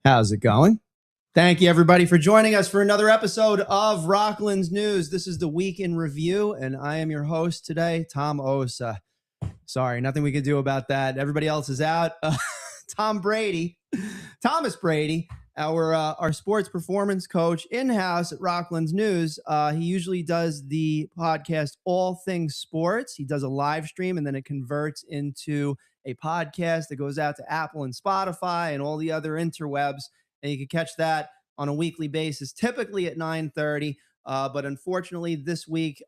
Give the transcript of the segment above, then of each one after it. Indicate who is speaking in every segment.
Speaker 1: How's it going? Thank you, everybody, for joining us for another episode of Rockland's News. This is the Week in Review, and I am your host today, Tom Osa. Sorry, nothing we could do about that. Everybody else is out. Thomas Brady, our sports performance coach in-house at Rockland's News. He usually does the podcast All Things Sports. He does a live stream, and then it converts into a podcast that goes out to Apple and Spotify and all the other interwebs. And you can catch that on a weekly basis, typically at 9:30. But unfortunately, this week,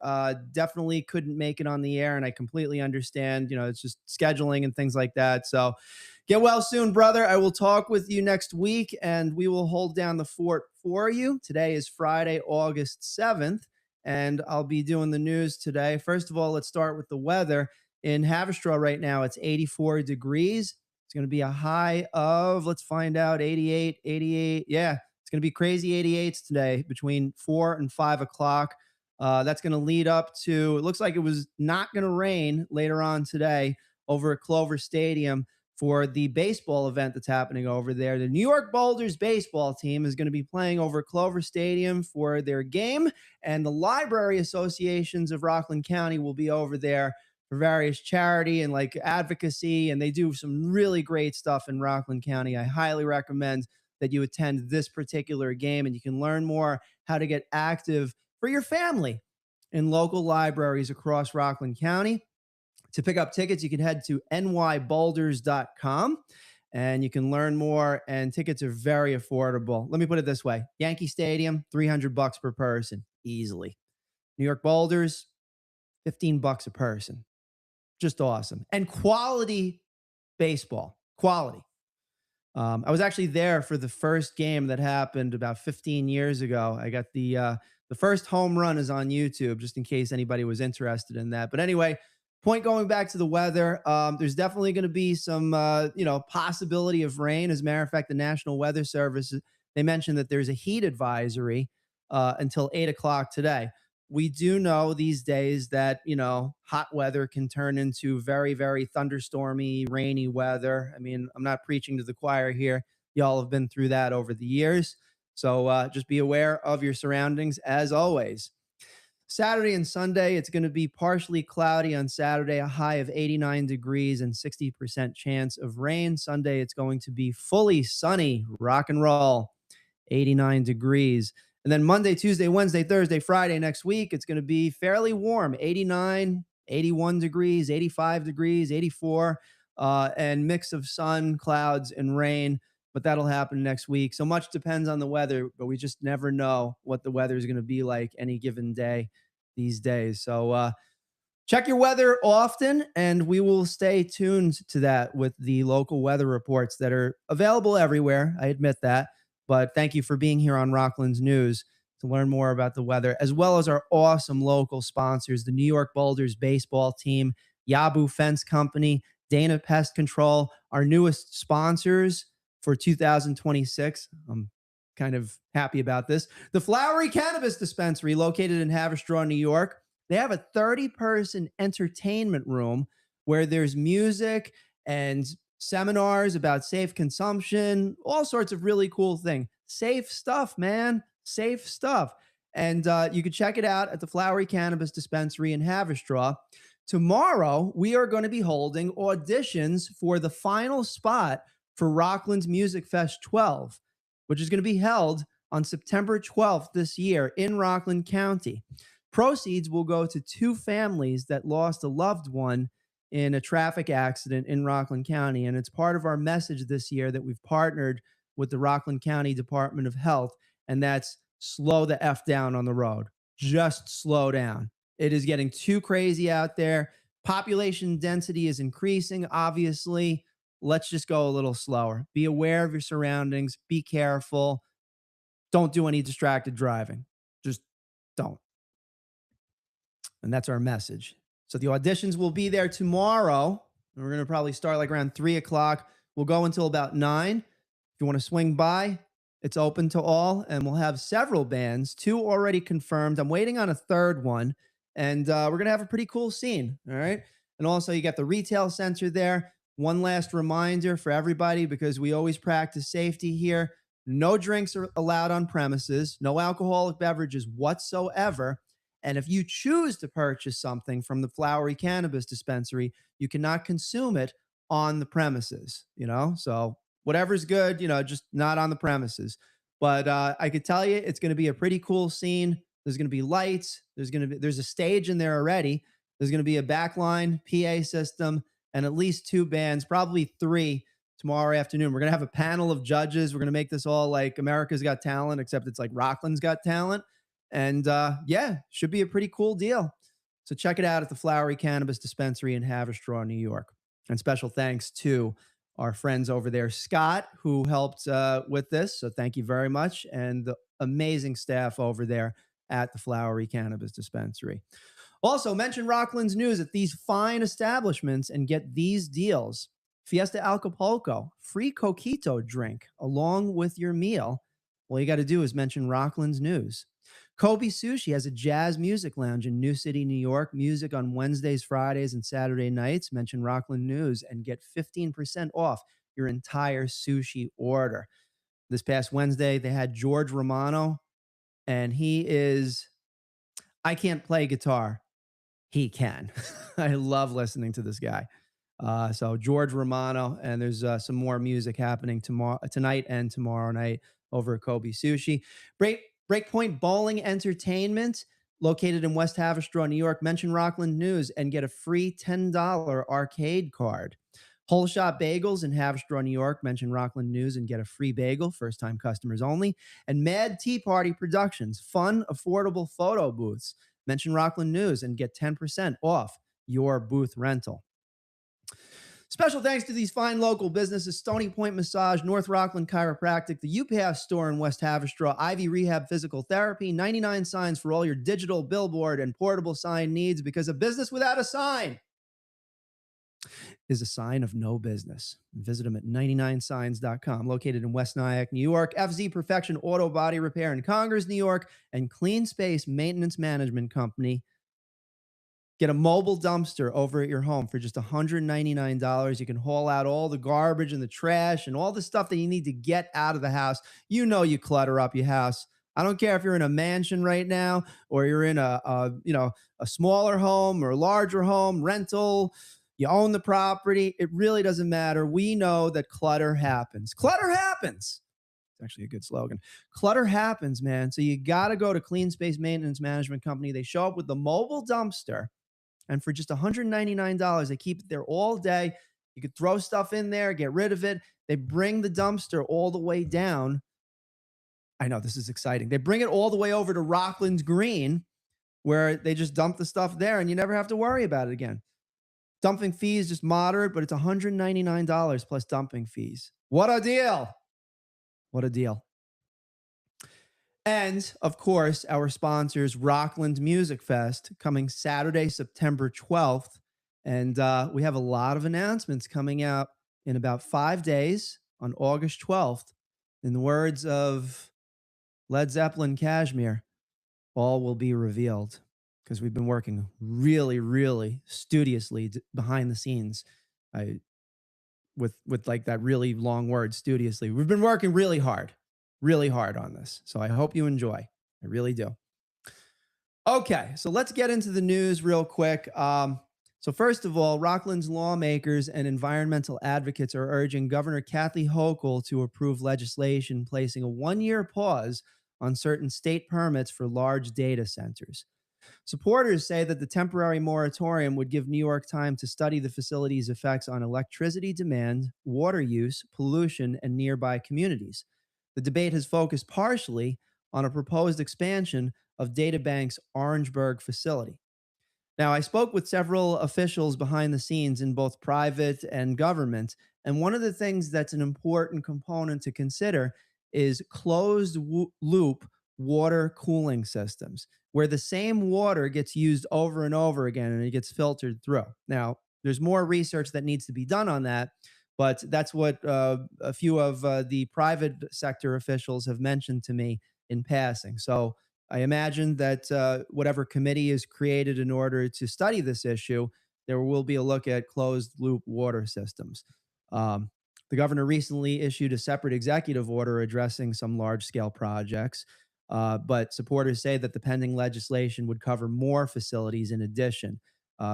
Speaker 1: definitely couldn't make it on the air. And I completely understand, it's just scheduling and things like that. So get well soon, brother. I will talk with you next week, and we will hold down the fort for you. Today is Friday, August 7th, and I'll be doing the news today. First of all, let's start with the weather. In Haverstraw right now, it's 84 degrees. It's going to be a high of, let's find out, 88. Yeah, it's going to be crazy 88s today between 4 and 5 o'clock. That's going to lead up to, it looks like it was not going to rain later on today over at Clover Stadium for the baseball event that's happening over there. The New York Boulders baseball team is going to be playing over at Clover Stadium for their game, and the library associations of Rockland County will be over there for various charity and like advocacy, and they do some really great stuff in Rockland County. I highly recommend that you attend this particular game, and you can learn more how to get active for your family in local libraries across Rockland County. To pick up tickets, you can head to nyboulders.com, and you can learn more, and tickets are very affordable. Let me put it this way. Yankee Stadium, $300 per person, easily. New York Boulders, $15 a person. Just awesome. And quality baseball. Quality. I was actually there for the first game that happened about 15 years ago. I got the first home run is on YouTube, just in case anybody was interested in that. But anyway, point going back to the weather, there's definitely going to be some, possibility of rain. As a matter of fact, the National Weather Service, they mentioned that there's a heat advisory until 8 o'clock today. We do know these days that, hot weather can turn into very, very thunderstormy, rainy weather. I mean, I'm not preaching to the choir here. Y'all have been through that over the years. So just be aware of your surroundings as always. Saturday and Sunday, it's going to be partially cloudy on Saturday, a high of 89 degrees and 60% chance of rain. Sunday, it's going to be fully sunny, rock and roll, 89 degrees. And then Monday, Tuesday, Wednesday, Thursday, Friday next week, it's going to be fairly warm, 89, 81 degrees, 85 degrees, 84, and mix of sun, clouds, and rain. But that'll happen next week. So much depends on the weather, but we just never know what the weather is going to be like any given day these days. So check your weather often, and we will stay tuned to that with the local weather reports that are available everywhere. I admit that. But thank you for being here on Rockland's News to learn more about the weather, as well as our awesome local sponsors, the New York Boulders baseball team, Yabu Fence Company, Dana Pest Control, our newest sponsors for 2026. I'm kind of happy about this. The Flowery Cannabis Dispensary, located in Haverstraw, New York. They have a 30-person entertainment room where there's music and seminars about safe consumption, all sorts of really cool things. Safe stuff, man. Safe stuff. And you can check it out at the Flowery Cannabis Dispensary in Haverstraw. Tomorrow, we are going to be holding auditions for the final spot for Rockland's Music Fest 12, which is going to be held on September 12th this year in Rockland County. Proceeds will go to 2 families that lost a loved one in a traffic accident in Rockland County. And it's part of our message this year that we've partnered with the Rockland County Department of Health, and that's slow the F down on the road. Just slow down. It is getting too crazy out there. Population density is increasing, obviously. Let's just go a little slower. Be aware of your surroundings. Be careful. Don't do any distracted driving. Just don't. And that's our message. So the auditions will be there tomorrow. And we're going to probably start like around 3 o'clock. We'll go until about 9. If you want to swing by, it's open to all. And we'll have several bands, 2 already confirmed. I'm waiting on a third one. And we're going to have a pretty cool scene. All right. And also, you got the retail center there. One last reminder for everybody, because we always practice safety here. No drinks are allowed on premises, no alcoholic beverages whatsoever. And if you choose to purchase something from the Flowery Cannabis Dispensary, you cannot consume it on the premises, So whatever's good, just not on the premises. But I could tell you it's going to be a pretty cool scene. There's going to be lights. There's a stage in there already. There's going to be a backline PA system and at least 2 bands, probably 3 tomorrow afternoon. We're going to have a panel of judges. We're going to make this all like America's Got Talent, except it's like Rockland's Got Talent. And yeah, should be a pretty cool deal. So check it out at the Flowery Cannabis Dispensary in Haverstraw, New York. And special thanks to our friends over there, Scott, who helped with this. So thank you very much. And the amazing staff over there at the Flowery Cannabis Dispensary. Also, mention Rockland's News at these fine establishments and get these deals. Fiesta Acapulco, free coquito drink along with your meal. All you got to do is mention Rockland's News. Kobe Sushi has a jazz music lounge in New City, New York. Music on Wednesdays, Fridays, and Saturday nights. Mention Rockland News and get 15% off your entire sushi order. This past Wednesday, they had George Romano, and I can't play guitar. He can. I love listening to this guy. So George Romano, and there's some more music happening tonight and tomorrow night over at Kobe Sushi. Breakpoint Bowling Entertainment, located in West Haverstraw, New York. Mention Rockland News and get a free $10 arcade card. Whole Shot Bagels in Haverstraw, New York. Mention Rockland News and get a free bagel, first-time customers only. And Mad Tea Party Productions, fun, affordable photo booths. Mention Rockland News and get 10% off your booth rental. Special thanks to these fine local businesses: Stony Point Massage, North Rockland Chiropractic, the UPS store in West Haverstraw, Ivy Rehab Physical Therapy, 99 Signs for all your digital billboard and portable sign needs, because a business without a sign is a sign of no business. Visit them at 99signs.com, located in West Nyack, New York. FZ Perfection Auto Body Repair in Congers, New York, and Clean Space Maintenance Management Company. Get a mobile dumpster over at your home for just $199. You can haul out all the garbage and the trash and all the stuff that you need to get out of the house. You clutter up your house. I don't care if you're in a mansion right now or you're in a smaller home or a larger home, rental. You own the property. It really doesn't matter. We know that clutter happens. Clutter happens. It's actually a good slogan. Clutter happens, man. So you got to go to Clean Space Maintenance Management Company. They show up with the mobile dumpster, and for just $199, they keep it there all day. You could throw stuff in there, get rid of it. They bring the dumpster all the way down. I know, this is exciting. They bring it all the way over to Rockland's Green, where they just dump the stuff there, and you never have to worry about it again. Dumping fees just moderate, but it's $199 plus dumping fees. What a deal. What a deal. And, of course, our sponsors, Rockland Music Fest, coming Saturday, September 12th. And we have a lot of announcements coming out in about 5 days on August 12th. In the words of Led Zeppelin Kashmir, all will be revealed, because we've been working really, really studiously behind the scenes. With like that really long word, studiously. We've been working really hard on this. So I hope you enjoy. I really do. Okay, so let's get into the news real quick. So first of all, Rockland's lawmakers and environmental advocates are urging Governor Kathy Hochul to approve legislation placing a 1-year pause on certain state permits for large data centers. Supporters say that the temporary moratorium would give New York time to study the facility's effects on electricity demand, water use, pollution, and nearby communities. The debate has focused partially on a proposed expansion of DataBank's Orangeburg facility. Now, I spoke with several officials behind the scenes in both private and government, and one of the things that's an important component to consider is closed loop water cooling systems where the same water gets used over and over again and it gets filtered through. Now, there's more research that needs to be done on that, but that's what a few of the private sector officials have mentioned to me in passing. So I imagine that whatever committee is created in order to study this issue, there will be a look at closed loop water systems. Um, the governor recently issued a separate executive order addressing some large scale projects, but supporters say that the pending legislation would cover more facilities in addition,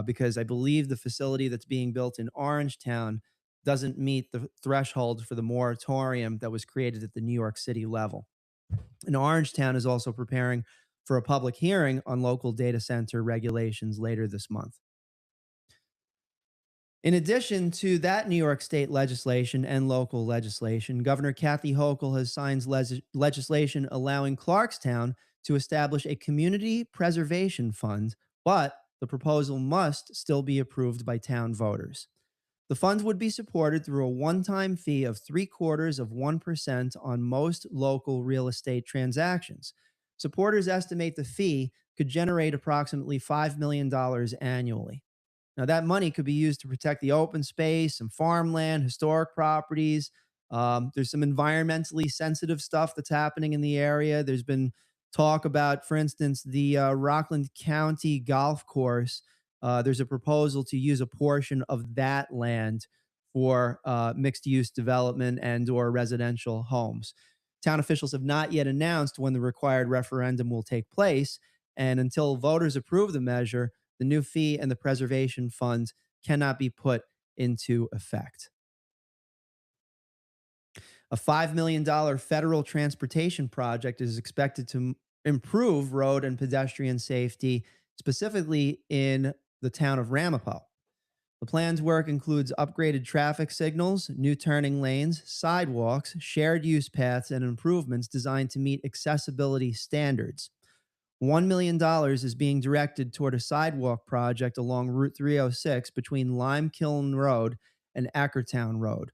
Speaker 1: because I believe the facility that's being built in Orangetown doesn't meet the threshold for the moratorium that was created at the New York City level. And Orangetown is also preparing for a public hearing on local data center regulations later this month. In addition to that New York state legislation and local legislation, Governor Kathy Hochul has signed legislation allowing Clarkstown to establish a community preservation fund, but the proposal must still be approved by town voters. The fund would be supported through a one time fee of 0.75% on most local real estate transactions. Supporters estimate the fee could generate approximately $5 million annually. Now, that money could be used to protect the open space, some farmland, historic properties. There's some environmentally sensitive stuff that's happening in the area. There's been talk about, for instance, the Rockland County Golf Course. There's a proposal to use a portion of that land for mixed use development and or residential homes. Town officials have not yet announced when the required referendum will take place. And until voters approve the measure, the new fee and the preservation fund cannot be put into effect. A $5 million federal transportation project is expected to improve road and pedestrian safety, specifically in the town of Ramapo. The plan's work includes upgraded traffic signals, new turning lanes, sidewalks, shared use paths, and improvements designed to meet accessibility standards. $1 million is being directed toward a sidewalk project along Route 306 between Lime Kiln Road and Ackertown Road.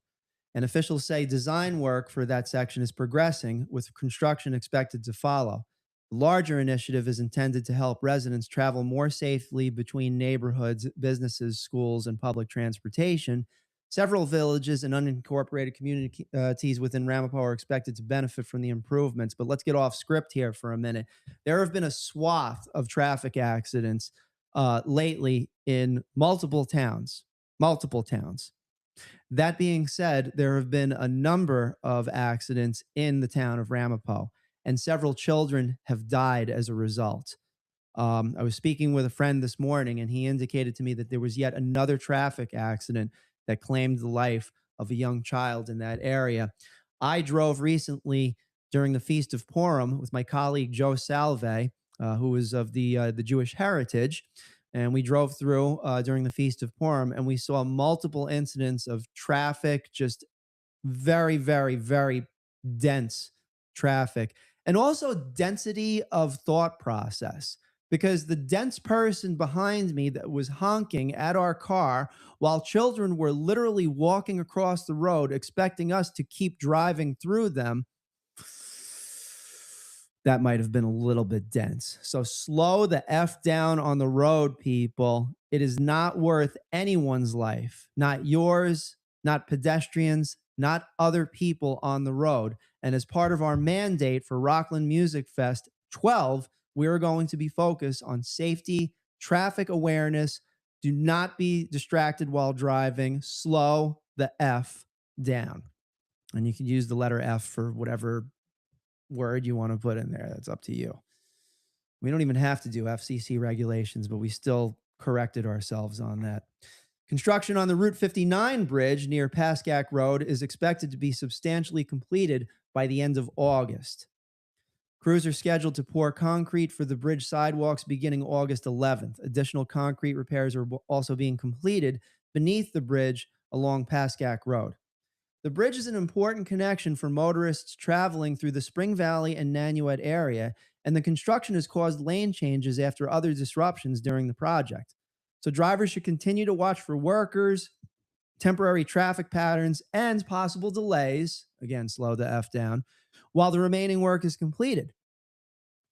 Speaker 1: And officials say design work for that section is progressing, with construction expected to follow. The larger initiative is intended to help residents travel more safely between neighborhoods, businesses, schools, and public transportation. Several villages and unincorporated communities within Ramapo are expected to benefit from the improvements. But let's get off script here for a minute. There have been a swath of traffic accidents lately in multiple towns. Multiple towns. That being said, there have been a number of accidents in the town of Ramapo, and several children have died as a result. I was speaking with a friend this morning, and he indicated to me that there was yet another traffic accident that claimed the life of a young child in that area. I drove recently during the Feast of Purim with my colleague Joe Salve, who is of the Jewish heritage, and we drove through during the Feast of Purim, and we saw multiple incidents of traffic, just very, very, very dense traffic, and also density of thought process. Because the dense person behind me that was honking at our car while children were literally walking across the road, expecting us to keep driving through them, that might have been a little bit dense. So slow the F down on the road, people. It is not worth anyone's life, not yours, not pedestrians, not other people on the road. And as part of our mandate for Rockland Music Fest 12, we are going to be focused on safety, traffic awareness. Do not be distracted while driving. Slow the F down. And you can use the letter F for whatever word you want to put in there. That's up to you. We don't even have to do FCC regulations, but we still corrected ourselves on that. Construction on the Route 59 bridge near Pascack Road is expected to be substantially completed by the end of August. Crews are scheduled to pour concrete for the bridge sidewalks beginning August 11th. Additional concrete repairs are also being completed beneath the bridge along Pascack Road. The bridge is an important connection for motorists traveling through the Spring Valley and Nanuet area, and the construction has caused lane changes after other disruptions during the project. So drivers should continue to watch for workers, temporary traffic patterns, and possible delays, again, slow the F down, while the remaining work is completed.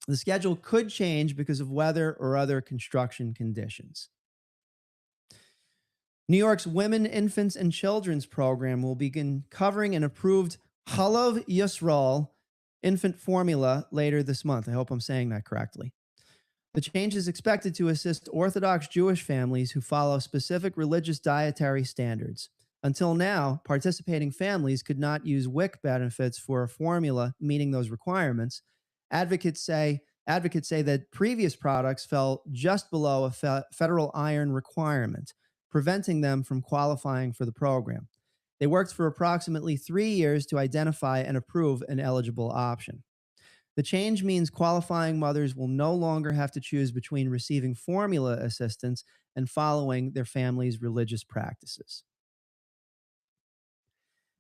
Speaker 1: The schedule could change because of weather or other construction conditions. New York's Women, Infants, and Children's program will begin covering an approved Halav Yisrael infant formula later this month. I hope I'm saying that correctly. The change is expected to assist Orthodox Jewish families who follow specific religious dietary standards. Until now, participating families could not use WIC benefits for a formula meeting those requirements. Advocates say that previous products fell just below a federal iron requirement, preventing them from qualifying for the program. They worked for approximately 3 years to identify and approve an eligible option. The change means qualifying mothers will no longer have to choose between receiving formula assistance and following their family's religious practices.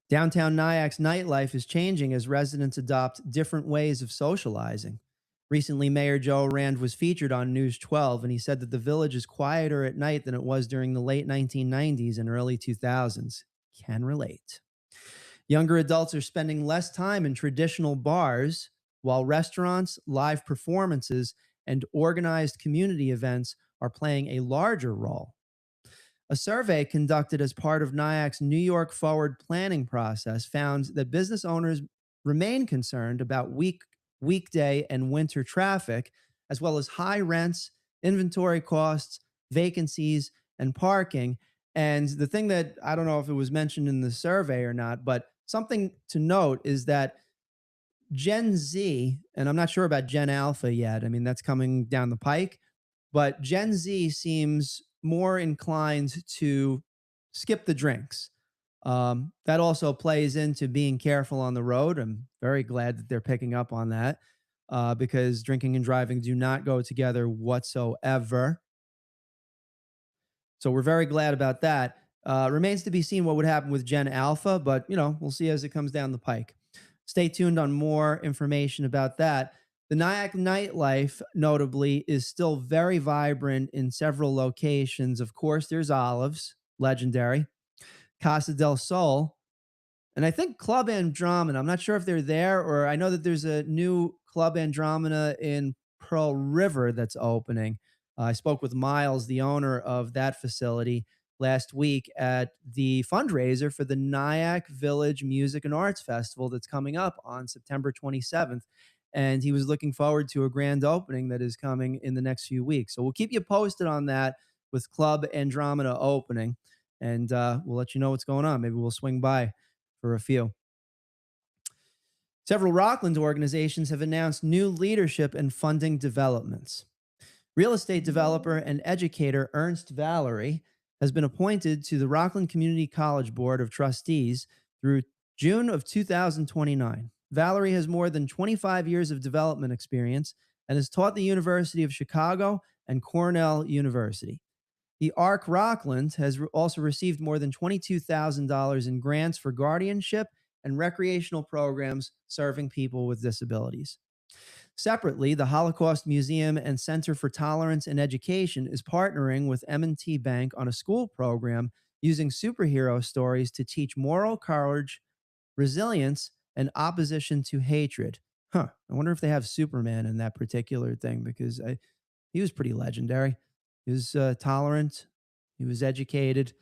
Speaker 1: Downtown Nyack's nightlife is changing as residents adopt different ways of socializing. Recently, Mayor Joe Rand was featured on News 12, and he said that the village is quieter at night than it was during the late 1990s and early 2000s. Can relate. Younger adults are spending less time in traditional bars, while restaurants, live performances, and organized community events are playing a larger role. A survey conducted as part of Nyack's New York Forward planning process found that business owners remain concerned about weekday and winter traffic, as well as high rents, inventory costs, vacancies, and parking. And the thing that I don't know if it was mentioned in the survey or not, but something to note is that Gen Z, and I'm not sure about Gen Alpha yet. I mean, that's coming down the pike, but Gen Z seems more inclined to skip the drinks. That also plays into being careful on the road. I'm very glad that they're picking up on that because drinking and driving do not go together whatsoever. So we're very glad about that. Remains to be seen what would happen with Gen Alpha, but we'll see as it comes down the pike. Stay tuned on more information about that. The Nyack nightlife, notably, is still very vibrant in several locations. Of course, there's Olives, legendary, Casa del Sol, and I think Club Andromeda. I'm not sure if they're there, or I know that there's a new Club Andromeda in Pearl River that's opening. I spoke with Miles, the owner of that facility, last week at the fundraiser for the Nyack Village Music and Arts Festival that's coming up on September 27th. And he was looking forward to a grand opening that is coming in the next few weeks. So we'll keep you posted on that with Club Andromeda opening, and we'll let you know what's going on. Maybe we'll swing by for a few. Several Rockland organizations have announced new leadership and funding developments. Real estate developer and educator Ernst Valerie has been appointed to the Rockland Community College Board of Trustees through June of 2029. Valerie has more than 25 years of development experience and has taught the University of Chicago and Cornell University. The ARC Rockland has also received more than $22,000 in grants for guardianship and recreational programs serving people with disabilities. Separately, the Holocaust Museum and Center for Tolerance and Education is partnering with M&T Bank on a school program using superhero stories to teach moral courage, resilience, and opposition to hatred. I wonder if they have Superman in that particular thing, because he was pretty legendary. He was tolerant, he was educated,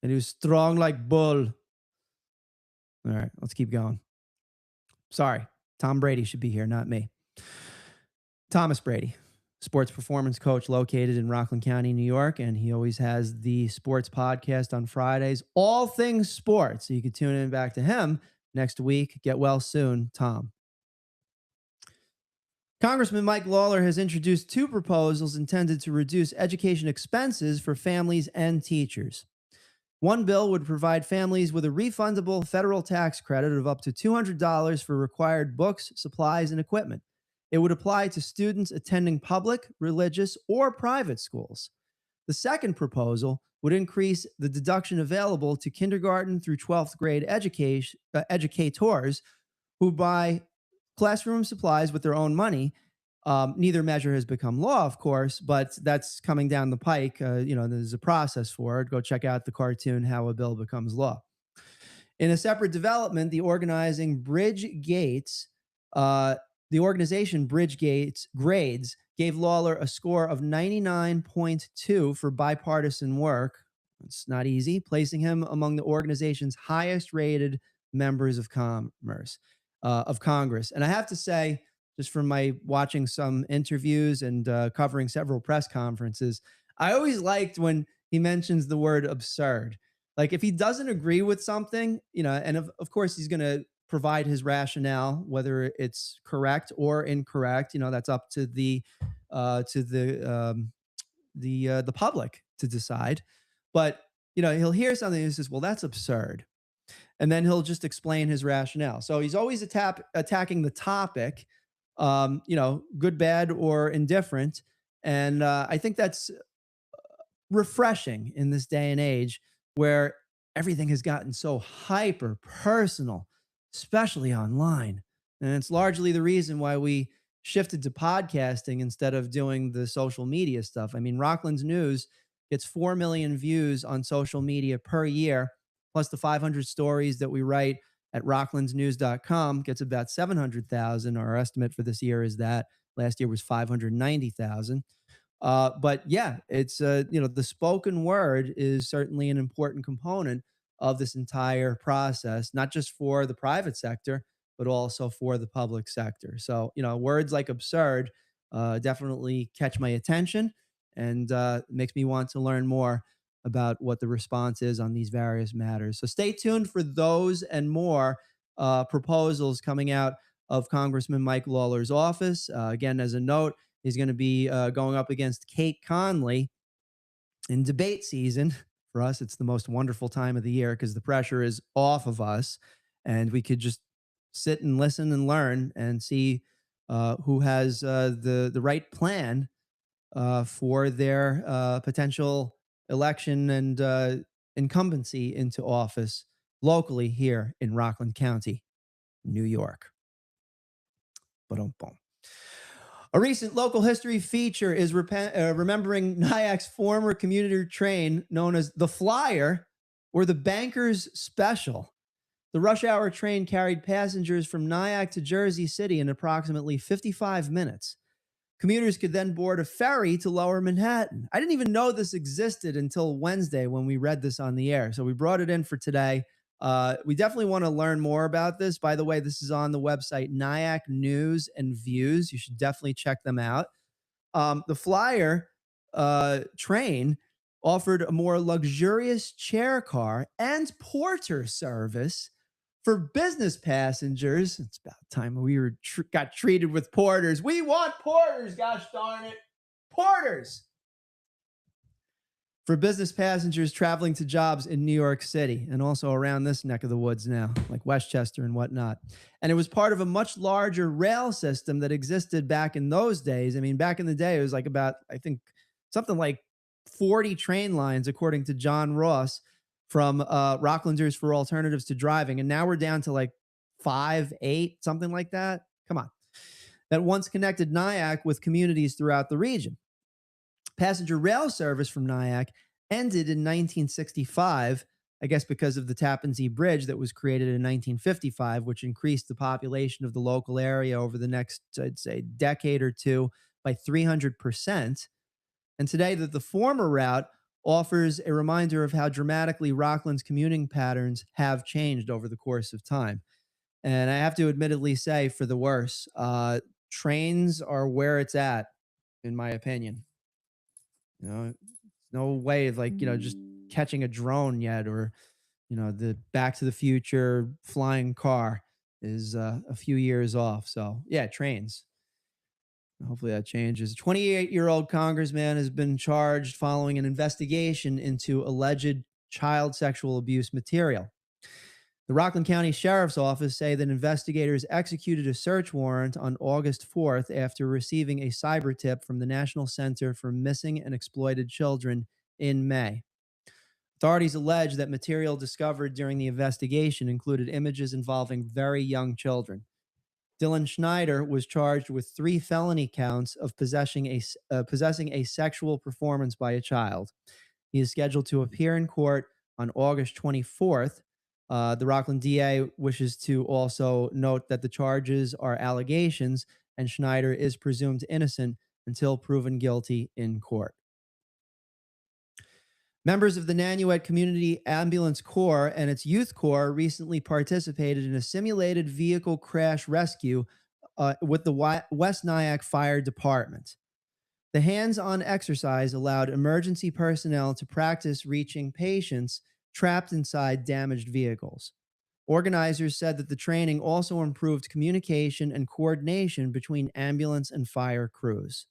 Speaker 1: and he was strong like bull. All right, let's keep going. Sorry, Tom Brady should be here, not me. Thomas Brady, sports performance coach located in Rockland County, New York, and he always has the sports podcast on Fridays, all things sports. So you can tune in back to him next week. Get well soon, Tom. Congressman Mike Lawler has introduced two proposals intended to reduce education expenses for families and teachers. One bill would provide families with a refundable federal tax credit of up to $200 for required books, supplies, and equipment. It would apply to students attending public, religious, or private schools. The second proposal would increase the deduction available to kindergarten through 12th grade educators who buy classroom supplies with their own money. Neither measure has become law, of course, but that's coming down the pike. There's a process for it. Go check out the cartoon, How a Bill Becomes Law. In a separate development, the organizing Bridge Gates The organization Bridge Gates Grades gave Lawler a score of 99.2 for bipartisan work. It's not easy, placing him among the organization's highest rated members of Congress. And I have to say, just from my watching some interviews and covering several press conferences, I always liked when he mentions the word absurd. Like if he doesn't agree with something, and of course he's going to provide his rationale, whether it's correct or incorrect. That's up to the public to decide. But he'll hear something and he says, "Well, that's absurd," and then he'll just explain his rationale. So he's always attacking the topic, good, bad, or indifferent. And I think that's refreshing in this day and age where everything has gotten so hyper personal, especially online. And it's largely the reason why we shifted to podcasting instead of doing the social media stuff. I mean, Rockland's News gets 4 million views on social media per year, plus the 500 stories that we write at rocklandsnews.com gets about 700,000. Our estimate for this year is that last year was 590,000. But yeah, it's the spoken word is certainly an important component of this entire process, not just for the private sector, but also for the public sector. So words like absurd definitely catch my attention and makes me want to learn more about what the response is on these various matters. So stay tuned for those and more proposals coming out of Congressman Mike Lawler's office. Again, as a note, he's going to be going up against Kate Conley in debate season. For us, it's the most wonderful time of the year because the pressure is off of us and we could just sit and listen and learn and see who has the right plan for their potential election and incumbency into office locally here in Rockland County, New York. Ba-dum-bum. A recent local history feature is remembering Nyack's former commuter train known as the Flyer or the Banker's Special. The rush hour train carried passengers from Nyack to Jersey City in approximately 55 minutes. Commuters could then board a ferry to Lower Manhattan. I didn't even know this existed until Wednesday when we read this on the air. So we brought it in for today. We definitely want to learn more about this. By the way, this is on the website Nyack News and Views. You should definitely check them out. The Flyer train offered a more luxurious chair car and porter service for business passengers. It's about time we got treated with porters. We want porters, gosh darn it. Porters! For business passengers traveling to jobs in New York City and also around this neck of the woods now, like Westchester and whatnot. And it was part of a much larger rail system that existed back in those days. I mean, back in the day, it was like about, I think, something like 40 train lines, according to John Ross from Rocklanders for Alternatives to Driving. And now we're down to like 5, 8, something like that. Come on. That once connected Nyack with communities throughout the region. Passenger rail service from Nyack ended in 1965, I guess because of the Tappan Zee Bridge that was created in 1955, which increased the population of the local area over the next, I'd say, decade or two by 300%. And today, the former route offers a reminder of how dramatically Rockland's commuting patterns have changed over the course of time. And I have to admittedly say, for the worse, trains are where it's at, in my opinion. No way of just catching a drone yet, or the Back to the Future flying car is a few years off. So yeah, trains. Hopefully that changes. 28-year-old congressman has been charged following an investigation into alleged child sexual abuse material. The Rockland County Sheriff's Office say that investigators executed a search warrant on August 4th after receiving a cyber tip from the National Center for Missing and Exploited Children in May. Authorities allege that material discovered during the investigation included images involving very young children. Dylan Schneider was charged with 3 felony counts of possessing a sexual performance by a child. He is scheduled to appear in court on August 24th. The Rockland DA wishes to also note that the charges are allegations and Schneider is presumed innocent until proven guilty in court. Members of the Nanuet Community Ambulance Corps and its Youth Corps recently participated in a simulated vehicle crash rescue with the West Nyack Fire Department. The hands on exercise allowed emergency personnel to practice reaching patients trapped inside damaged vehicles. Organizers said that the training also improved communication and coordination between ambulance and fire crews.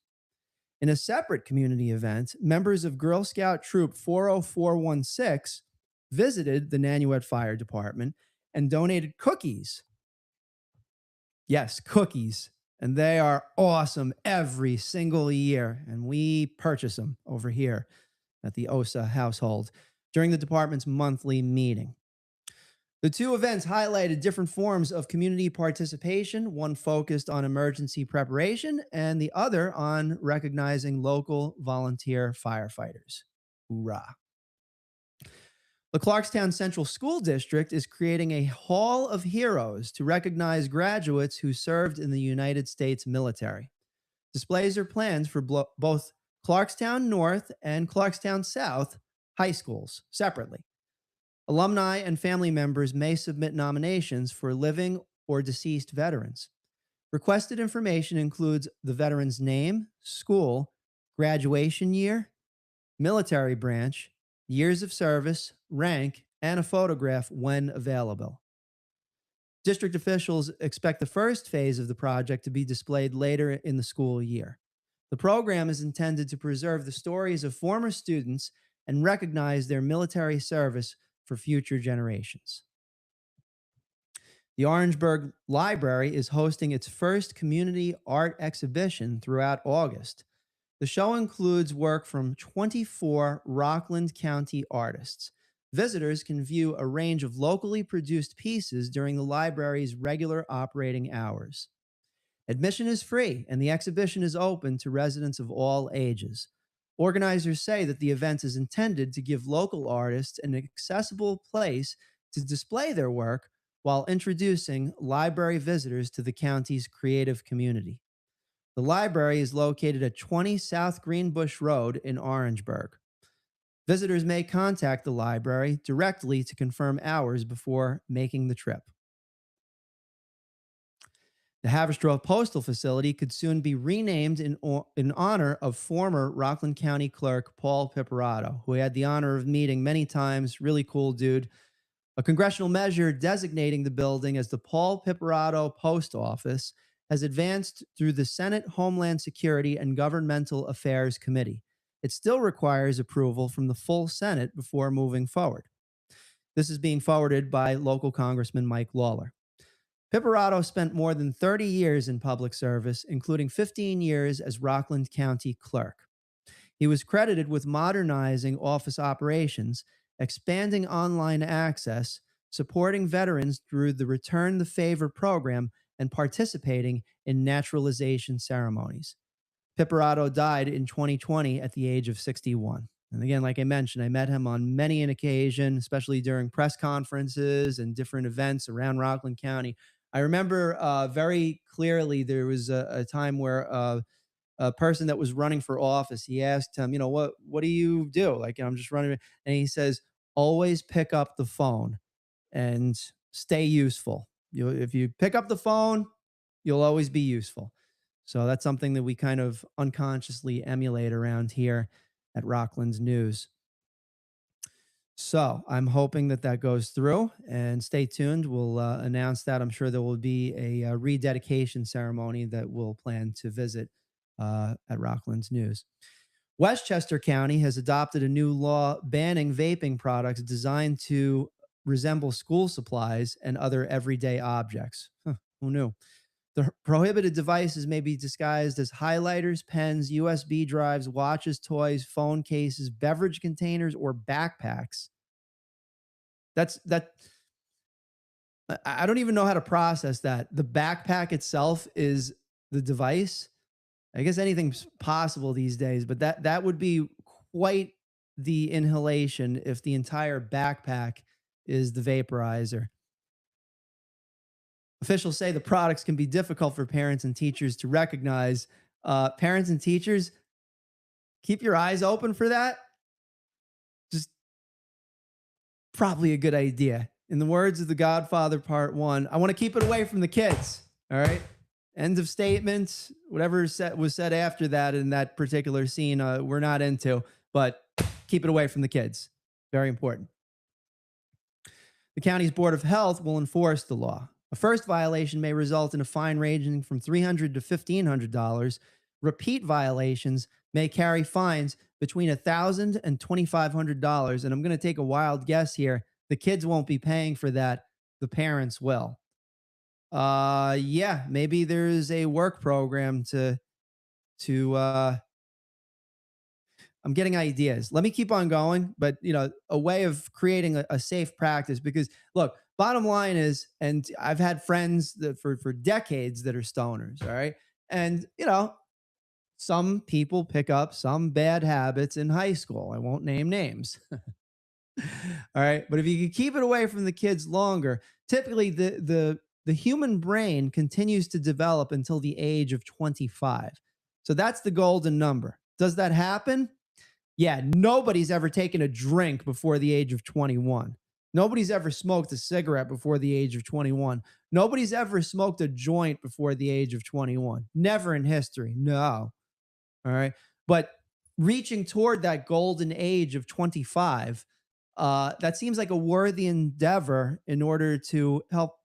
Speaker 1: In a separate community event, members of Girl Scout Troop 40416 visited the Nanuet Fire Department and donated cookies. Yes, cookies. And they are awesome every single year. And we purchase them over here at the OSA household during the department's monthly meeting. The two events highlighted different forms of community participation, one focused on emergency preparation and the other on recognizing local volunteer firefighters. Hoorah. The Clarkstown Central School District is creating a Hall of Heroes to recognize graduates who served in the United States military. Displays are planned for both Clarkstown North and Clarkstown South high schools separately. Alumni and family members may submit nominations for living or deceased veterans. Requested information includes the veteran's name, school, graduation year, military branch, years of service, rank, and a photograph when available. District officials expect the first phase of the project to be displayed later in the school year. The program is intended to preserve the stories of former students and recognize their military service for future generations. The Orangeburg Library is hosting its first community art exhibition throughout August. The show includes work from 24 Rockland County artists. Visitors can view a range of locally produced pieces during the library's regular operating hours. Admission is free, and the exhibition is open to residents of all ages. Organizers say that the event is intended to give local artists an accessible place to display their work while introducing library visitors to the county's creative community. The library is located at 20 South Greenbush Road in Orangeburg. Visitors may contact the library directly to confirm hours before making the trip. The Haverstraw Postal Facility could soon be renamed in honor of former Rockland County Clerk Paul Piperato, who I had the honor of meeting many times. Really cool dude. A congressional measure designating the building as the Paul Piperato Post Office has advanced through the Senate Homeland Security and Governmental Affairs Committee. It still requires approval from the full Senate before moving forward. This is being forwarded by local Congressman Mike Lawler. Piperato spent more than 30 years in public service, including 15 years as Rockland County Clerk. He was credited with modernizing office operations, expanding online access, supporting veterans through the Return the Favor program, and participating in naturalization ceremonies. Piperato died in 2020 at the age of 61. And again, like I mentioned, I met him on many an occasion, especially during press conferences and different events around Rockland County. I remember very clearly there was a time where a person that was running for office, he asked him, what do you do? Like, I'm just running. And he says, always pick up the phone and stay useful. If you pick up the phone, you'll always be useful. So that's something that we kind of unconsciously emulate around here at Rockland's News. So I'm hoping that that goes through, and stay tuned. We'll announce that. I'm sure there will be a rededication ceremony that we'll plan to visit at Rockland's News. Westchester County has adopted a new law banning vaping products designed to resemble school supplies and other everyday objects. Who knew? The prohibited devices may be disguised as highlighters, pens, USB drives, watches, toys, phone cases, beverage containers, or backpacks. I don't even know how to process that. The backpack itself is the device. I guess anything's possible these days, but that would be quite the inhalation if the entire backpack is the vaporizer. Officials say the products can be difficult for parents and teachers to recognize. Parents and teachers, keep your eyes open for that. Just probably a good idea. In the words of The Godfather Part 1, I want to keep it away from the kids. All right. End of statement. Whatever was said after that in that particular scene, we're not into, but keep it away from the kids. Very important. The county's Board of Health will enforce the law. A first violation may result in a fine ranging from $300 to $1,500. Repeat violations may carry fines between $1,000 and $2,500. And I'm going to take a wild guess here. The kids won't be paying for that. The parents will. Yeah, maybe there's a work program to I'm getting ideas. Let me keep on going, but a way of creating a safe practice, because look, bottom line is, and I've had friends that for decades that are stoners, all right? And some people pick up some bad habits in high school. I won't name names. All right. But if you can keep it away from the kids longer, typically the human brain continues to develop until the age of 25. So that's the golden number. Does that happen? Yeah, nobody's ever taken a drink before the age of 21. Nobody's ever smoked a cigarette before the age of 21. Nobody's ever smoked a joint before the age of 21. Never in history. No. All right. But reaching toward that golden age of 25, that seems like a worthy endeavor in order to help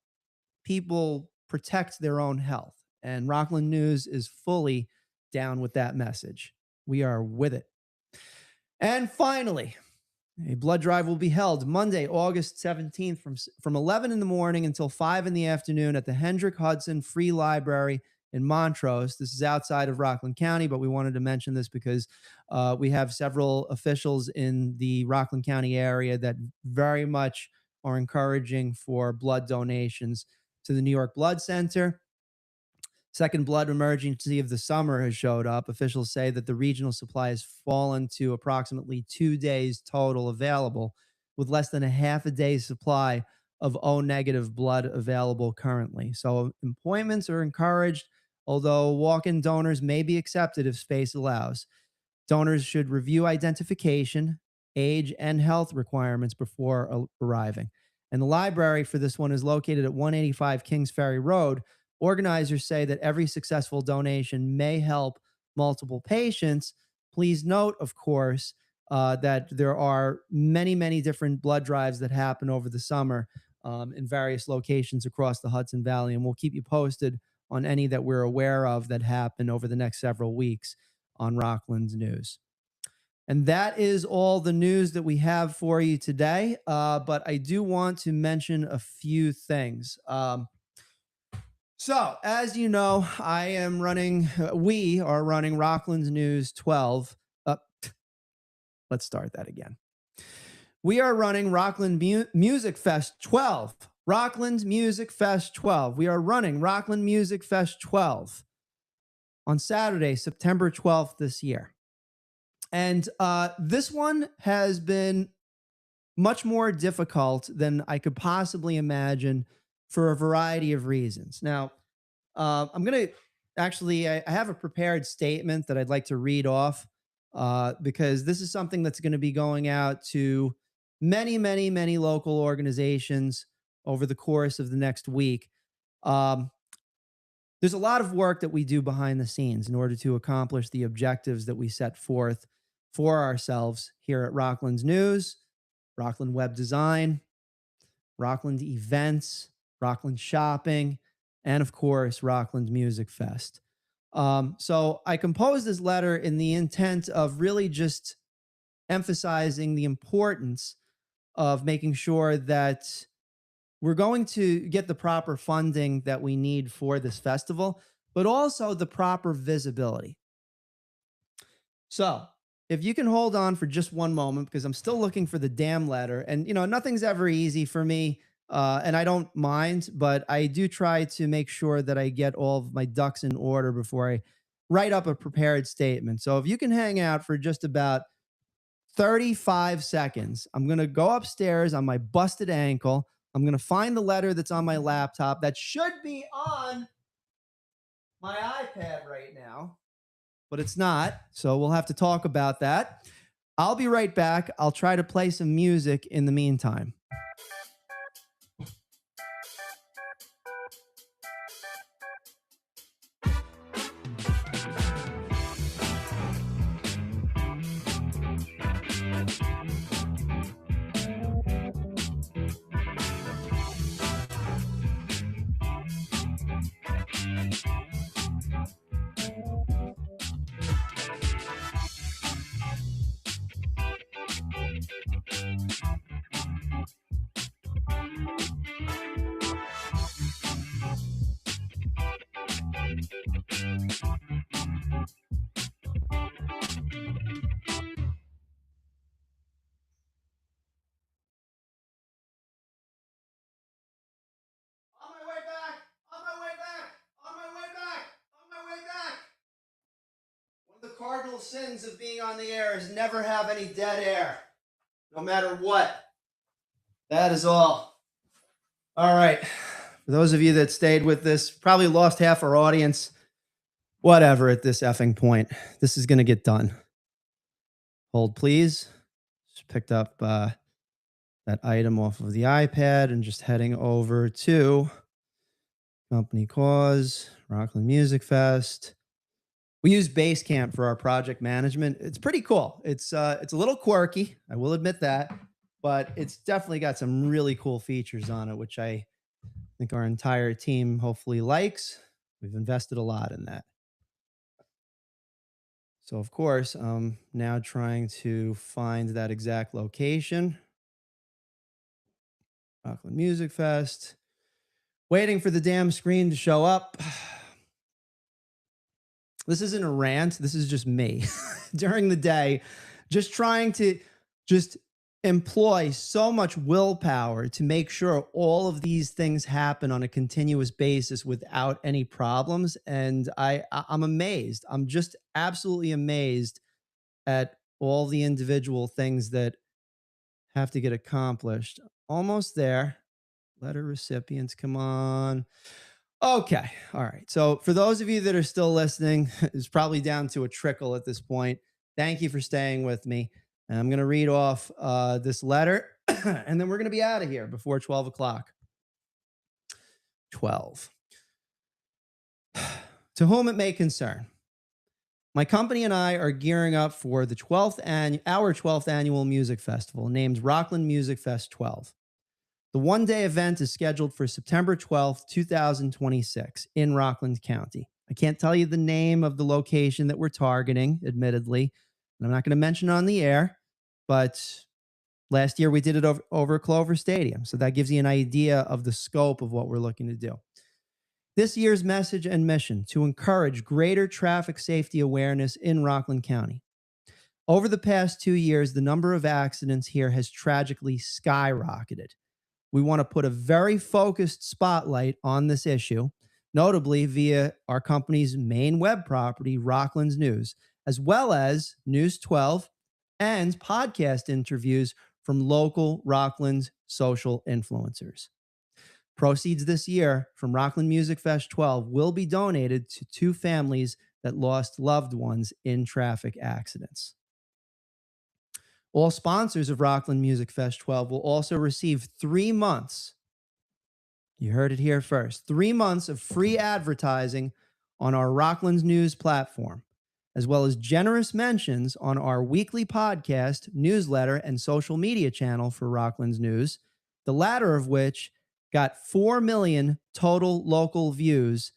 Speaker 1: people protect their own health. And Rockland News is fully down with that message. We are with it. And finally, a blood drive will be held Monday, August 17th from 11 in the morning until 5 in the afternoon at the Hendrick Hudson Free Library in Montrose. This is outside of Rockland County, but we wanted to mention this because we have several officials in the Rockland County area that very much are encouraging for blood donations to the New York Blood Center. Second blood emergency of the summer has showed up. Officials say that the regional supply has fallen to approximately 2 days total available, with less than a half a day's supply of O negative blood available currently. So appointments are encouraged, although walk-in donors may be accepted if space allows. Donors should review identification, age, and health requirements before arriving. And the library for this one is located at 185 Kings Ferry Road. Organizers say that every successful donation may help multiple patients. Please note, of course, that there are many, many different blood drives that happen over the summer in various locations across the Hudson Valley, and we'll keep you posted on any that we're aware of that happen over the next several weeks on Rockland's News. And that is all the news that we have for you today, but I do want to mention a few things. So, as you know, we are running Rockland's News 12. Let's start that again. We are running Rockland Music Fest 12. Rockland Music Fest 12. We are running Rockland Music Fest 12 on Saturday, September 12th this year. And this one has been much more difficult than I could possibly imagine for a variety of reasons. Now, I'm going to I have a prepared statement that I'd like to read off because this is something that's going to be going out to many, many, many local organizations over the course of the next week. There's a lot of work that we do behind the scenes in order to accomplish the objectives that we set forth for ourselves here at Rockland's News, Rockland Web Design, Rockland Events, Rockland Shopping, and of course, Rockland Music Fest. So I composed this letter in the intent of really just emphasizing the importance of making sure that we're going to get the proper funding that we need for this festival, but also the proper visibility. So if you can hold on for just one moment, because I'm still looking for the damn letter, and nothing's ever easy for me. And I don't mind, but I do try to make sure that I get all of my ducks in order before I write up a prepared statement. So if you can hang out for just about 35 seconds. I'm going to go upstairs on my busted ankle. I'm going to find the letter that's on my laptop that should be on my iPad right now, but it's not. So we'll have to talk about that. I'll be right back. I'll try to play some music in the meantime. On my way back. On my way back. On my way back. On my way back. One of the cardinal sins of being on the air is never have any dead air, no matter what. That is all. All right. For those of you that stayed with this, probably lost half our audience. Whatever at this effing point. This is going to get done. Hold, please. Just picked up that item off of the iPad and just heading over to company cause, Rockland Music Fest. We use Basecamp for our project management. It's pretty cool. It's a little quirky, I will admit that, but it's definitely got some really cool features on it, which I think our entire team hopefully likes. We've invested a lot in that. So of course, I'm now trying to find that exact location. Rockland Music Fest. Waiting for the damn screen to show up. This isn't a rant. This is just me during the day, just trying to just employ so much willpower to make sure all of these things happen on a continuous basis without any problems. And I'm amazed. I'm just absolutely amazed at all the individual things that have to get accomplished. Almost there. Letter recipients, come on. Okay. All right. So for those of you that are still listening, it's probably down to a trickle at this point. Thank you for staying with me. And I'm going to read off this letter, and then we're going to be out of here before 12 o'clock. 12. To whom it may concern. My company and I are gearing up for the our 12th annual music festival named Rockland Music Fest 12. The one-day event is scheduled for September 12th, 2026 in Rockland County. I can't tell you the name of the location that we're targeting, admittedly, and I'm not going to mention it on the air, but last year we did it over Clover Stadium, so that gives you an idea of the scope of what we're looking to do. This year's message and mission to encourage greater traffic safety awareness in Rockland County. Over the past 2 years, the number of accidents here has tragically skyrocketed. We want to put a very focused spotlight on this issue, notably via our company's main web property, Rockland's News, as well as News 12 and podcast interviews from local Rockland social influencers. Proceeds this year from Rockland Music Fest 12 will be donated to 2 families that lost loved ones in traffic accidents. All sponsors of Rockland Music Fest 12 will also receive 3 months. You heard it here first. 3 months of free advertising on our Rockland's News platform, as well as generous mentions on our weekly podcast, newsletter, and social media channel for Rockland's News, the latter of which got 4 million total local views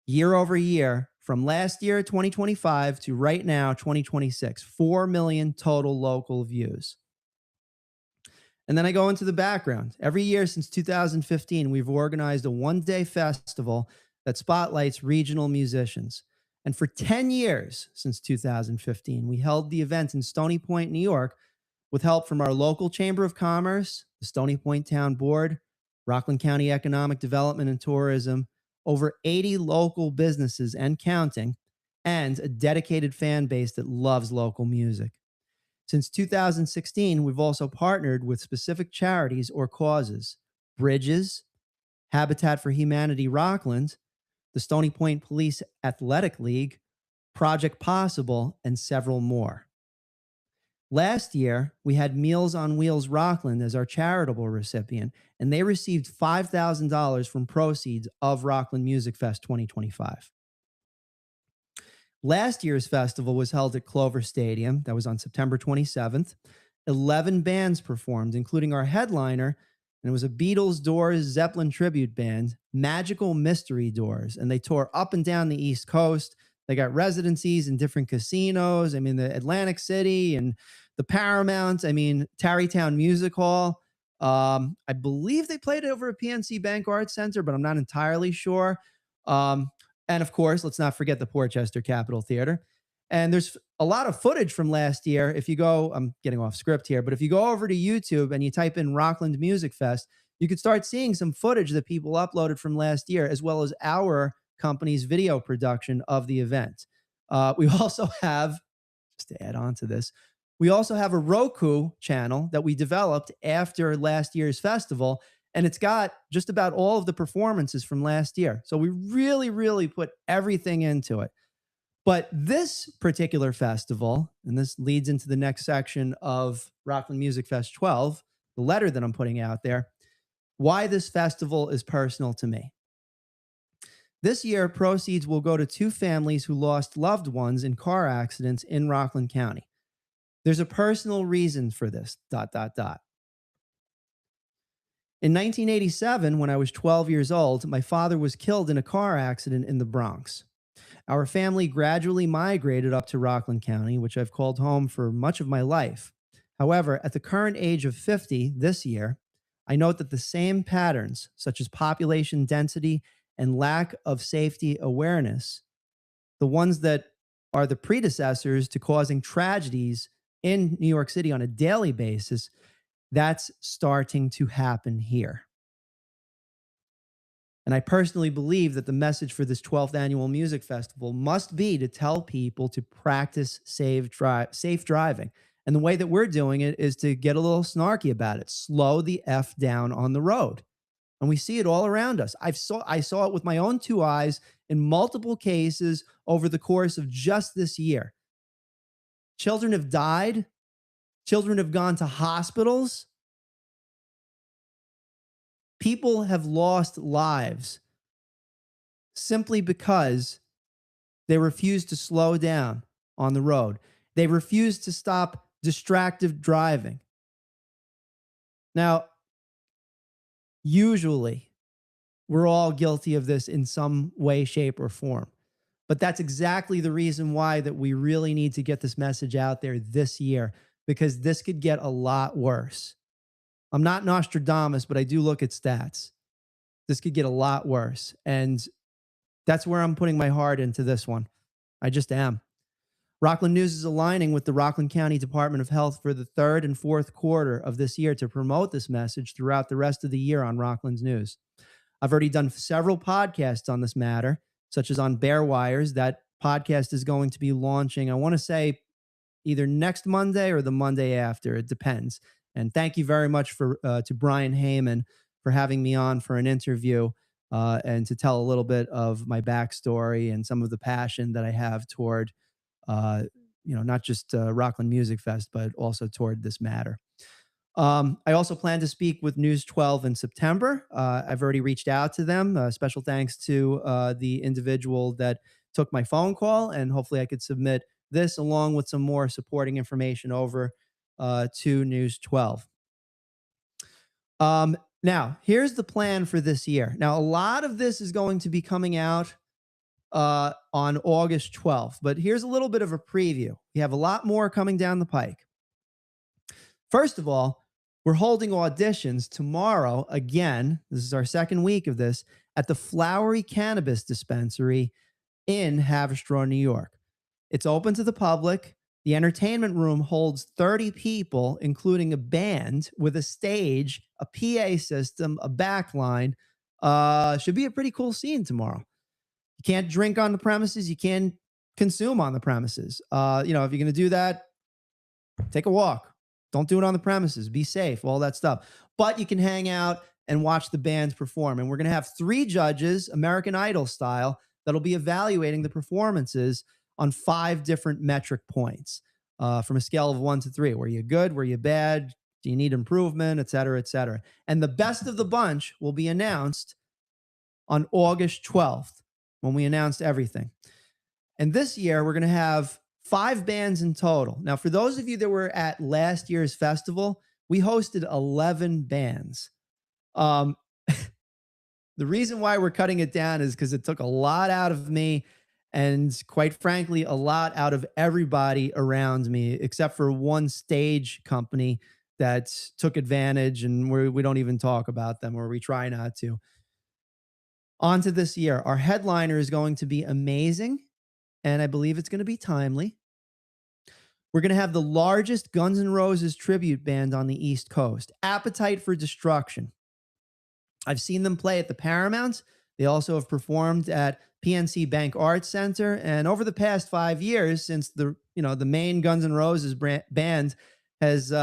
Speaker 1: year over year from last year, 2025, to right now, 2026. 4 million total local views. And then I go into the background. Every year since 2015, we've organized a one-day festival that spotlights regional musicians. And for 10 years since 2015, we held the event in Stony Point, New York, with help from our local Chamber of Commerce, the Stony Point Town Board, Rockland County Economic Development and Tourism, over 80 local businesses and counting, and a dedicated fan base that loves local music. Since 2016, we've also partnered with specific charities or causes: Bridges, Habitat for Humanity Rockland, the Stony Point Police Athletic League, Project Possible, and several more. Last year, we had Meals on Wheels Rockland as our charitable recipient, and they received $5,000 from proceeds of Rockland Music Fest 2025. Last year's festival was held at Clover Stadium. That was on September 27th. 11 bands performed, including our headliner, and it was a Beatles, Doors, Zeppelin tribute band, Magical Mystery Doors, and they toured up and down the East Coast. They got residencies in different casinos. I mean, the Atlantic City and the Paramount. I mean, Tarrytown Music Hall. I believe they played it over at PNC Bank Arts Center, but I'm not entirely sure. And of course, let's not forget the Portchester Capitol Theater. And there's a lot of footage from last year. If you go, I'm getting off script here, but if you go over to YouTube and you type in Rockland Music Fest, you could start seeing some footage that people uploaded from last year, as well as our company's video production of the event. We also have, just to add on to this, we also have a Roku channel that we developed after last year's festival, and it's got just about all of the performances from last year. So we really, really put everything into it. But this particular festival, and this leads into the next section of Rockland Music Fest 12, the letter that I'm putting out there, why this festival is personal to me. This year, proceeds will go to 2 families who lost loved ones in car accidents in Rockland County. There's a personal reason for this, ... In 1987, when I was 12 years old, my father was killed in a car accident in the Bronx. Our family gradually migrated up to Rockland County, which I've called home for much of my life. However, at the current age of 50 this year, I note that the same patterns, such as population density and lack of safety awareness, the ones that are the predecessors to causing tragedies in New York City on a daily basis, that's starting to happen here. And I personally believe that the message for this 12th annual music festival must be to tell people to practice safe driving. And the way that we're doing it is to get a little snarky about it. Slow the F down on the road. And we see it all around us. I saw it with my own 2 eyes in multiple cases over the course of just this year. Children have died. Children have gone to hospitals. People have lost lives simply because they refuse to slow down on the road. They refuse to stop distracted driving. Now, usually, we're all guilty of this in some way, shape, or form. But that's exactly the reason why that we really need to get this message out there this year, because this could get a lot worse. I'm not Nostradamus, but I do look at stats. This could get a lot worse. And that's where I'm putting my heart into this one. I just am. Rockland News is aligning with the Rockland County Department of Health for the 3rd and 4th quarter of this year to promote this message throughout the rest of the year on Rockland's News. I've already done several podcasts on this matter, such as on Bear Wires. That podcast is going to be launching, I want to say, either next Monday or the Monday after. It depends. And thank you very much to Brian Heyman for having me on for an interview and to tell a little bit of my backstory and some of the passion that I have toward, not just Rockland Music Fest, but also toward this matter. I also plan to speak with News 12 in September. I've already reached out to them. Special thanks to the individual that took my phone call, and hopefully I could submit this along with some more supporting information over to News 12. Now, here's the plan for this year. Now, a lot of this is going to be coming out on August 12th, but here's a little bit of a preview. We have a lot more coming down the pike. First of all, we're holding auditions tomorrow again. This is our 2nd week of this at the Flowery Cannabis Dispensary in Haverstraw, New York. It's open to the public. The entertainment room holds 30 people, including a band with a stage, a PA system, a backline. Should be a pretty cool scene tomorrow. You can't drink on the premises. You can't consume on the premises. If you're going to do that, Take a walk. Don't do it on the premises. Be safe, all that stuff. But you can hang out and watch the bands perform. And we're going to have 3 judges, American Idol style, that'll be evaluating the performances on 5 different metric points from a scale of 1 to 3. Were you good? Were you bad? Do you need improvement? Et cetera, et cetera. And the best of the bunch will be announced on August 12th when we announced everything. And this year, we're going to have 5 bands in total. Now, for those of you that were at last year's festival, we hosted 11 bands. The reason why we're cutting it down is because it took a lot out of me and, quite frankly, a lot out of everybody around me, except for one stage company that took advantage, and we don't even talk about them, or we try not to. On to this year. Our headliner is going to be amazing, and I believe it's going to be timely. We're going to have the largest Guns N' Roses tribute band on the East Coast, Appetite for Destruction. I've seen them play at the Paramount. They also have performed at PNC Bank Arts Center. And over the past 5 years, since the main Guns N' Roses band has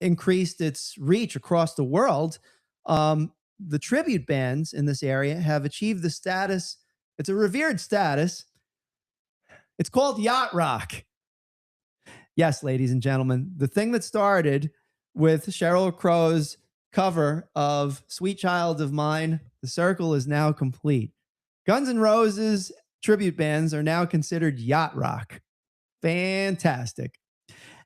Speaker 1: increased its reach across the world, the tribute bands in this area have achieved the status. It's a revered status. It's called yacht rock. Yes, ladies and gentlemen, the thing that started with Sheryl Crow's cover of Sweet Child of Mine, the circle is now complete. Guns N' Roses tribute bands are now considered yacht rock. Fantastic.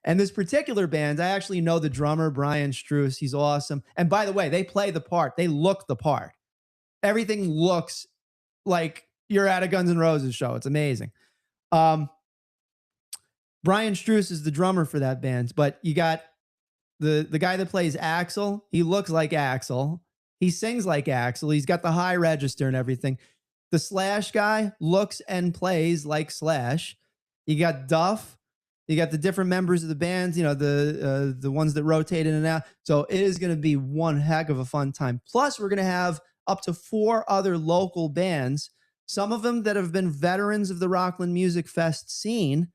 Speaker 1: And this particular band, I actually know the drummer, Brian Struess. He's awesome. And by the way, they play the part. They look the part. Everything looks like you're at a Guns N' Roses show. It's amazing. Brian Struess is the drummer for that band, but you got the guy that plays Axl. He looks like Axl. He sings like Axl. He's got the high register and everything. The Slash guy looks and plays like Slash. You got Duff. You got the different members of the band, the ones that rotate in and out. So it is going to be one heck of a fun time. Plus, we're going to have up to 4 other local bands, some of them that have been veterans of the Rockland Music Fest scene,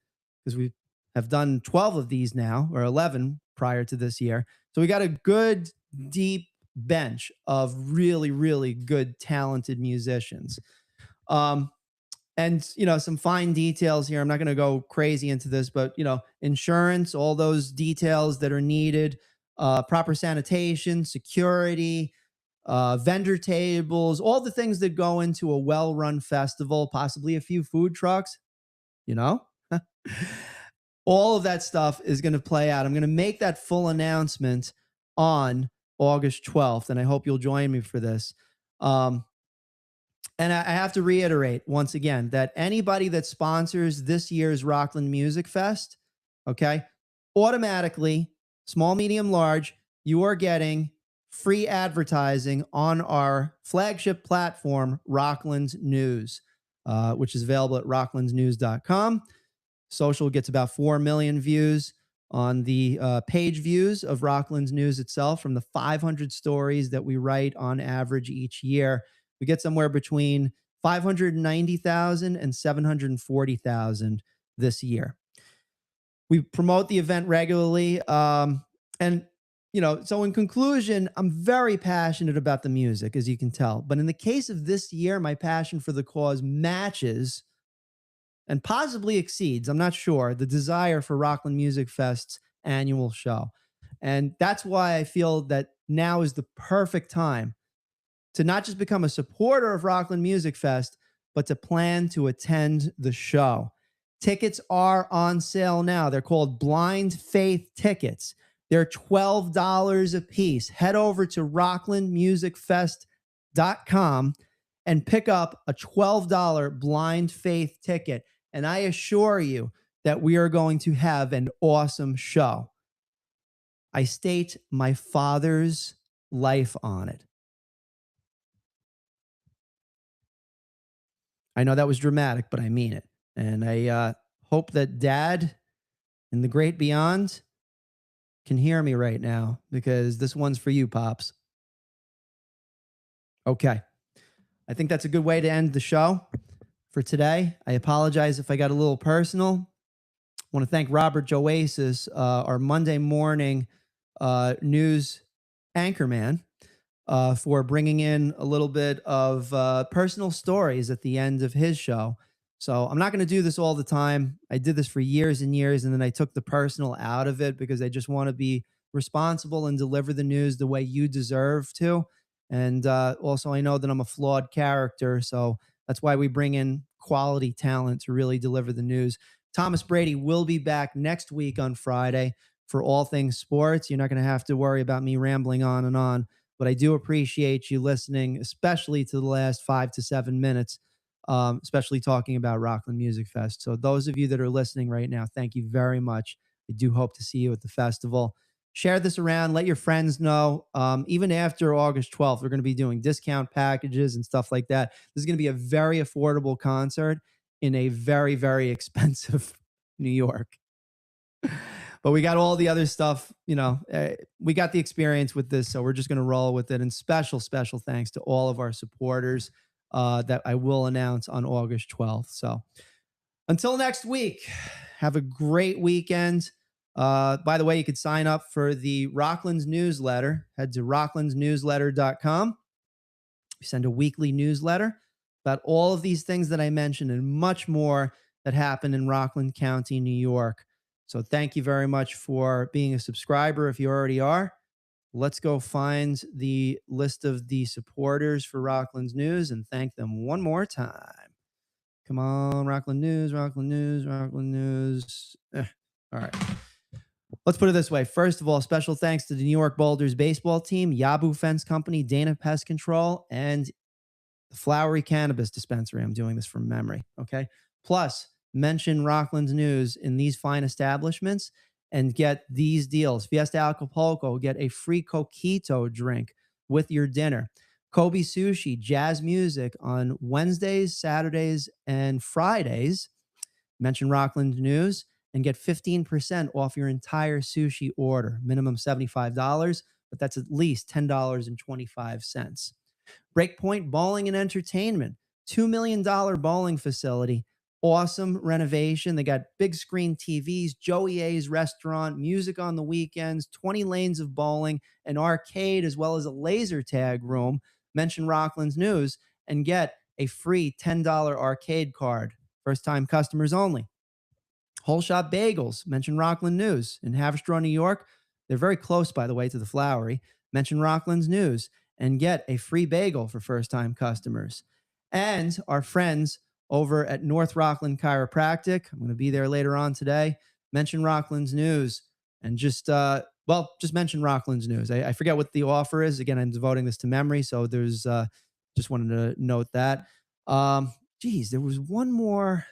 Speaker 1: because we have done 12 of these now, or 11 prior to this year. So we got a good, deep bench of really, really good, talented musicians. And, some fine details here. I'm not going to go crazy into this, but, insurance, all those details that are needed, proper sanitation, security, vendor tables, all the things that go into a well-run festival, possibly a few food trucks, all of that stuff is going to play out. I'm going to make that full announcement on August 12th, and I hope you'll join me for this. And I have to reiterate once again that anybody that sponsors this year's Rockland Music Fest, okay, automatically, small, medium, large, you are getting free advertising on our flagship platform, Rockland News, which is available at rocklandsnews.com. Social gets about 4 million views on the page views of Rockland's News itself from the 500 stories that we write on average each year. We get somewhere between 590,000 and 740,000 this year. We promote the event regularly. So in conclusion, I'm very passionate about the music, as you can tell. But in the case of this year, my passion for the cause matches and possibly exceeds, I'm not sure, the desire for Rockland Music Fest's annual show. And that's why I feel that now is the perfect time to not just become a supporter of Rockland Music Fest, but to plan to attend the show. Tickets are on sale now. They're called Blind Faith tickets. They're $12 a piece. Head over to rocklandmusicfest.com and pick up a $12 Blind Faith ticket. And I assure you that we are going to have an awesome show. I state my father's life on it. I know that was dramatic, but I mean it. And I hope that Dad in the great beyond can hear me right now, because this one's for you, Pops. Okay. I think that's a good way to end the show for today. I apologize if I got a little personal. want to thank Robert Joasis, our Monday morning news anchorman, for bringing in a little bit of personal stories at the end of his show. So I'm not going to do this all the time. I did this for years and years, and then I took the personal out of it because I just want to be responsible and deliver the news the way you deserve to. And also, I know that I'm a flawed character, so that's why we bring in quality talent to really deliver the news. Thomas Brady will be back next week on Friday for all things sports. You're not going to have to worry about me rambling on and on, but I do appreciate you listening, especially to the last 5 to 7 minutes, especially talking about Rockland Music Fest. So those of you that are listening right now, thank you very much. I do hope to see you at the festival. Share this around. Let your friends know. Even after August 12th, we're going to be doing discount packages and stuff like that. This is going to be a very affordable concert in a very, very expensive New York. But we got all the other stuff, we got the experience with this, so we're just going to roll with it. And special thanks to all of our supporters that I will announce on August 12th. So until next week, have a great weekend. By the way, you could sign up for the Rocklands newsletter. Head to rocklandsnewsletter.com. We send a weekly newsletter about all of these things that I mentioned and much more that happen in Rockland County, New York. So thank you very much for being a subscriber if you already are. Let's go find the list of the supporters for Rockland's News and thank them one more time. Come on, Rockland News, Rockland News, Rockland News. All right. Let's put it this way. First of all, special thanks to the New York Boulders baseball team, Yabu Fence Company, Dana Pest Control, and the Flowery Cannabis Dispensary. I'm doing this from memory, okay? Plus, mention Rockland's News in these fine establishments and get these deals. Fiesta Acapulco, get a free coquito drink with your dinner. Kobe Sushi, jazz music on Wednesdays, Saturdays, and Fridays. Mention Rockland News and get 15% off your entire sushi order. Minimum $75, but that's at least $10.25. Breakpoint Bowling and Entertainment, $2 million bowling facility. Awesome renovation. They got big screen TVs, Joey A's restaurant, music on the weekends, 20 lanes of bowling, an arcade, as well as a laser tag room. Mention Rockland's News and get a free $10 arcade card. First-time customers only. Whole Shop Bagels. Mention Rockland News. In Haverstraw, New York, they're very close, by the way, to the Flowery. Mention Rockland's News and get a free bagel for first-time customers. And our friends over at North Rockland Chiropractic. I'm going to be there later on today. Mention Rockland's News and just mention Rockland's News. I forget what the offer is. Again, I'm devoting this to memory, so there's just wanted to note that. There was one more.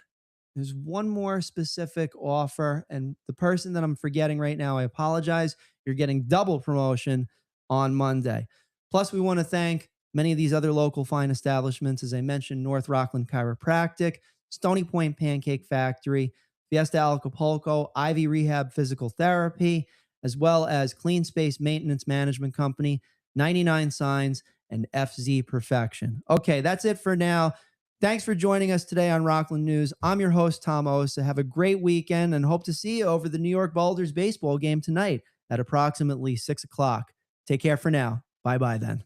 Speaker 1: There's one more specific offer, and the person that I'm forgetting right now, I apologize. You're getting double promotion on Monday. Plus, we want to thank many of these other local fine establishments. As I mentioned, North Rockland Chiropractic, Stony Point Pancake Factory, Fiesta Acapulco, Ivy Rehab Physical Therapy, as well as Clean Space Maintenance Management Company, 99 Signs, and FZ Perfection. Okay, that's it for now. Thanks for joining us today on Rockland News. I'm your host, Tom Osa. Have a great weekend and hope to see you over the New York Boulders baseball game tonight at approximately 6 o'clock. Take care for now. Bye-bye then.